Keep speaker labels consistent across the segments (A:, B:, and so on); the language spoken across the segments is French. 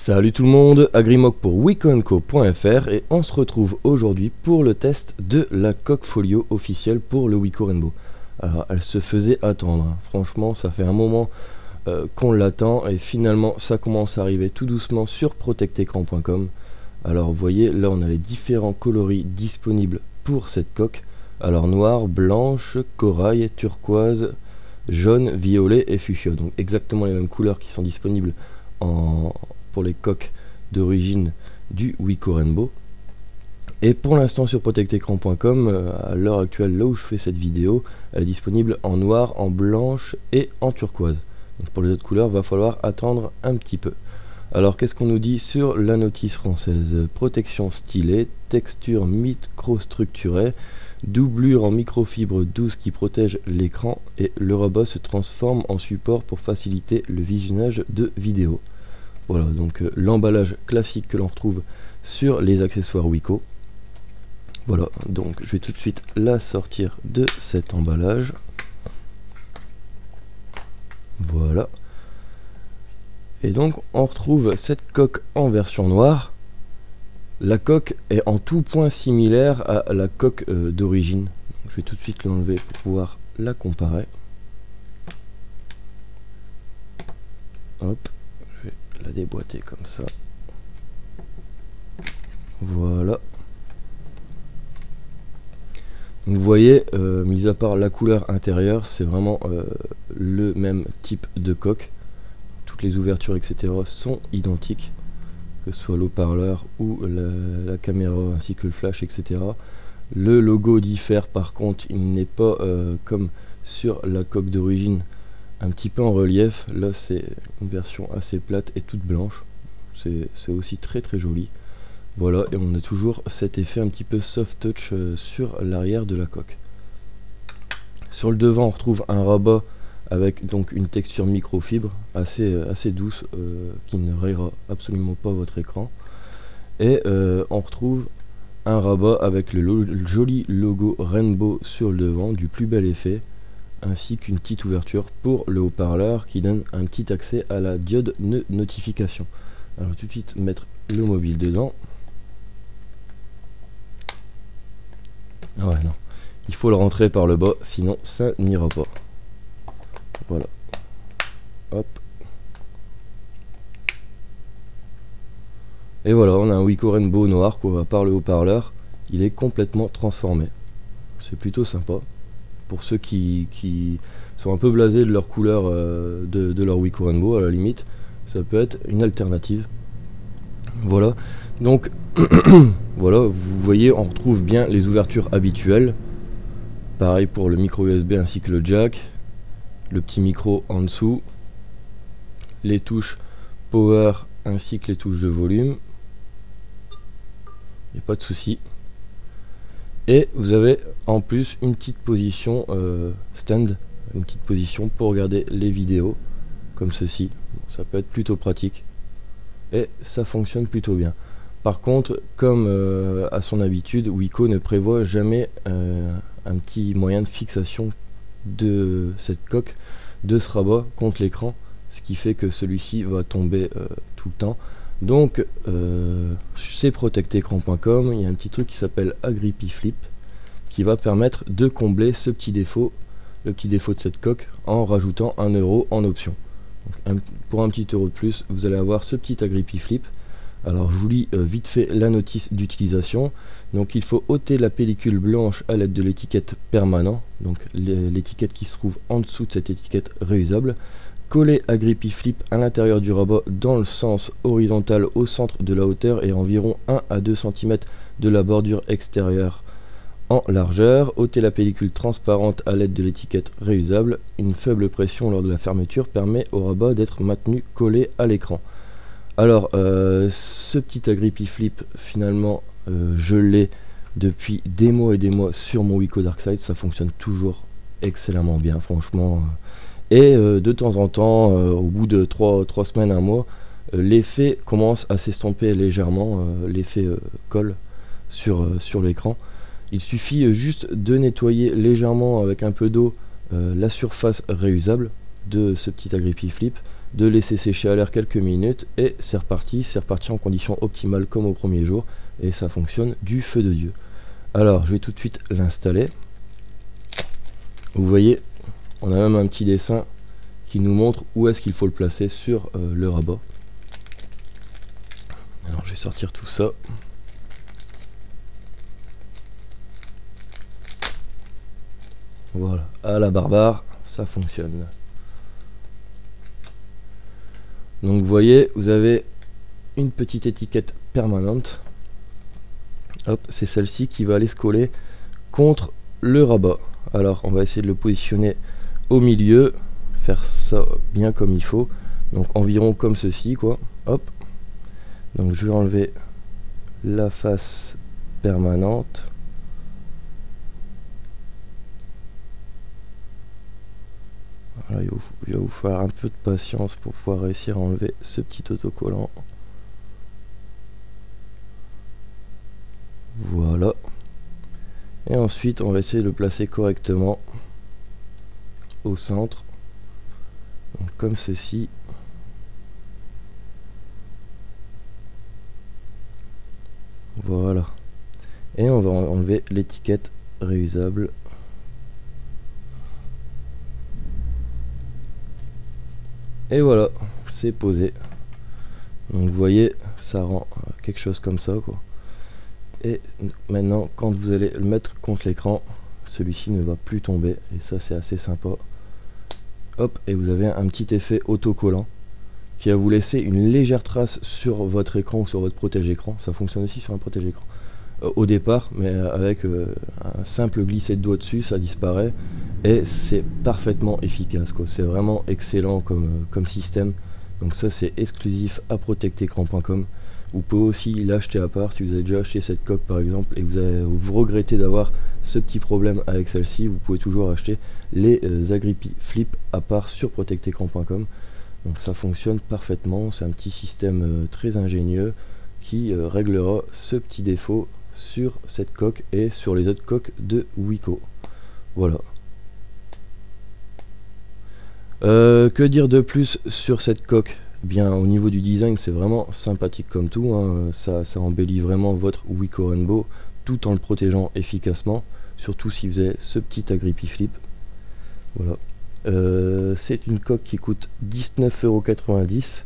A: Salut tout le monde, Agrimoc pour wicoandco.fr et on se retrouve aujourd'hui pour le test de la coque folio officielle pour le Wico Rainbow. Alors elle se faisait attendre, hein. Franchement ça fait un moment qu'on l'attend et finalement ça commence à arriver tout doucement sur protectecran.com. Alors vous voyez là on a les différents coloris disponibles pour cette coque. Alors noir, blanche, corail, turquoise, jaune, violet et fuchsia. Donc exactement les mêmes couleurs qui sont disponibles pour les coques d'origine du Wico Rainbow. Et pour l'instant sur protectecran.com, à l'heure actuelle là où je fais cette vidéo, elle est disponible en noir, en blanche et en turquoise. Donc pour les autres couleurs, va falloir attendre un petit peu. Alors qu'est-ce qu'on nous dit sur la notice française? Protection stylée, texture microstructurée, doublure en microfibre douce qui protège l'écran et le robot se transforme en support pour faciliter le visionnage de vidéos. Voilà, donc l'emballage classique que l'on retrouve sur les accessoires Wico. Voilà, donc je vais tout de suite la sortir de cet emballage. Voilà. Et donc on retrouve cette coque en version noire. La coque est en tout point similaire à la coque d'origine. Je vais tout de suite l'enlever pour pouvoir la comparer. Hop, je vais la déboîter comme ça. Voilà. Donc vous voyez, mis à part la couleur intérieure, c'est vraiment le même type de coque. Toutes les ouvertures, etc. sont identiques, que ce soit l'haut-parleur ou la caméra ainsi que le flash, etc. Le logo diffère par contre, il n'est pas comme sur la coque d'origine, un petit peu en relief. Là c'est une version assez plate et toute blanche, c'est aussi très joli. Voilà, et on a toujours cet effet un petit peu soft touch sur l'arrière de la coque. Sur le devant on retrouve un rabat avec donc une texture microfibre assez douce qui ne rayera absolument pas votre écran. Et on retrouve un rabat avec le joli logo Rainbow sur le devant, du plus bel effet, ainsi qu'une petite ouverture pour le haut-parleur qui donne un petit accès à la diode de notification. Alors tout de suite mettre le mobile dedans. Ah ouais, non, il faut le rentrer par le bas, sinon ça n'ira pas. Voilà. Hop. Et voilà, on a un Wico Rainbow noir, quoi, à part le haut-parleur, il est complètement transformé. C'est plutôt sympa. Pour ceux qui sont un peu blasés de leur couleur de leur Wico Rainbow, à la limite, ça peut être une alternative. Voilà. Donc, voilà, vous voyez, on retrouve bien les ouvertures habituelles. Pareil pour le micro USB ainsi que le jack. Le petit micro en dessous, les touches power ainsi que les touches de volume, il n'y a pas de souci. Et vous avez en plus une petite position stand, une petite position pour regarder les vidéos comme ceci. Ça peut être plutôt pratique et ça fonctionne plutôt bien. Par contre, comme à son habitude, Wico ne prévoit jamais un petit moyen de fixation de cette coque, de ce rabat contre l'écran, ce qui fait que celui-ci va tomber tout le temps. Donc c'est protectecran.com, il y a un petit truc qui s'appelle AgripiFlip qui va permettre de combler ce petit défaut, le petit défaut de cette coque, en rajoutant 1 € en option. Donc, pour un petit euro de plus, vous allez avoir ce petit AgripiFlip. Alors je vous lis vite fait la notice d'utilisation. Donc il faut ôter la pellicule blanche à l'aide de l'étiquette permanent, donc l'étiquette qui se trouve en dessous de cette étiquette réusable. Coller AgripiFlip à l'intérieur du rabat dans le sens horizontal au centre de la hauteur et environ 1 à 2 cm de la bordure extérieure en largeur. Ôter la pellicule transparente à l'aide de l'étiquette réusable. Une faible pression lors de la fermeture permet au rabat d'être maintenu collé à l'écran. Alors ce petit AgripiFlip finalement je l'ai depuis des mois et des mois sur mon Wico Darkside, ça fonctionne toujours excellemment bien franchement, et de temps en temps au bout de 3 semaines, 1 mois, l'effet commence à s'estomper légèrement, l'effet colle sur l'écran. Il suffit juste de nettoyer légèrement avec un peu d'eau la surface réusable de ce petit AgripiFlip de laisser sécher à l'air quelques minutes et c'est reparti en condition optimale comme au premier jour et ça fonctionne du feu de Dieu. Alors je vais tout de suite l'installer. Vous voyez, on a même un petit dessin qui nous montre où est-ce qu'il faut le placer sur le rabat. Alors je vais sortir tout ça. Voilà, à la barbare, ça fonctionne. Donc vous voyez, vous avez une petite étiquette permanente. Hop, c'est celle-ci qui va aller se coller contre le rabat. Alors on va essayer de le positionner au milieu, faire ça bien comme il faut. Donc environ comme ceci quoi. Hop. Donc je vais enlever la face permanente. Voilà, il va vous falloir un peu de patience pour pouvoir réussir à enlever ce petit autocollant. Voilà. Et ensuite, on va essayer de le placer correctement au centre. Donc, comme ceci. Voilà. Et on va enlever l'étiquette réusable. Et voilà, c'est posé. Donc vous voyez, ça rend quelque chose comme ça quoi. Et maintenant, quand vous allez le mettre contre l'écran, celui-ci ne va plus tomber. Et ça, c'est assez sympa. Hop, et vous avez un petit effet autocollant qui va vous laisser une légère trace sur votre écran ou sur votre protège-écran. Ça fonctionne aussi sur un protège-écran au départ, mais avec un simple glisser de doigt dessus, ça disparaît. Et c'est parfaitement efficace quoi. C'est vraiment excellent comme système. Donc ça c'est exclusif à protectecran.com. Vous pouvez aussi l'acheter à part si vous avez déjà acheté cette coque par exemple et vous regrettez d'avoir ce petit problème avec celle-ci. Vous pouvez toujours acheter les Agrippi Flip à part sur protectecran.com. Donc ça fonctionne parfaitement. C'est un petit système très ingénieux qui réglera ce petit défaut sur cette coque et sur les autres coques de Wico. Voilà. Que dire de plus sur cette coque? Bien, au niveau du design, c'est vraiment sympathique comme tout, hein. Ça embellit vraiment votre Wico Rainbow tout en le protégeant efficacement, surtout si vous avez ce petit Agrippi Flip. Voilà. C'est une coque qui coûte 19,90 €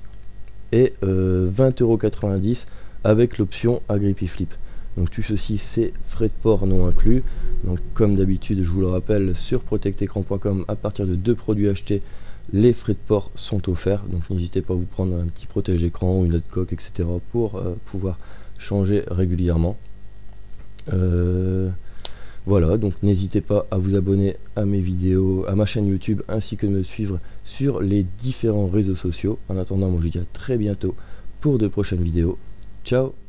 A: et 20,90 € avec l'option Agrippi Flip. Donc tout ceci c'est frais de port non inclus. Donc comme d'habitude je vous le rappelle, sur protectecran.com à partir de 2 produits achetés, les frais de port sont offerts. Donc n'hésitez pas à vous prendre un petit protège-écran ou une autre coque etc. pour pouvoir changer régulièrement. Voilà, donc n'hésitez pas à vous abonner à mes vidéos, à ma chaîne YouTube ainsi que de me suivre sur les différents réseaux sociaux. En attendant, moi je vous dis à très bientôt pour de prochaines vidéos. Ciao!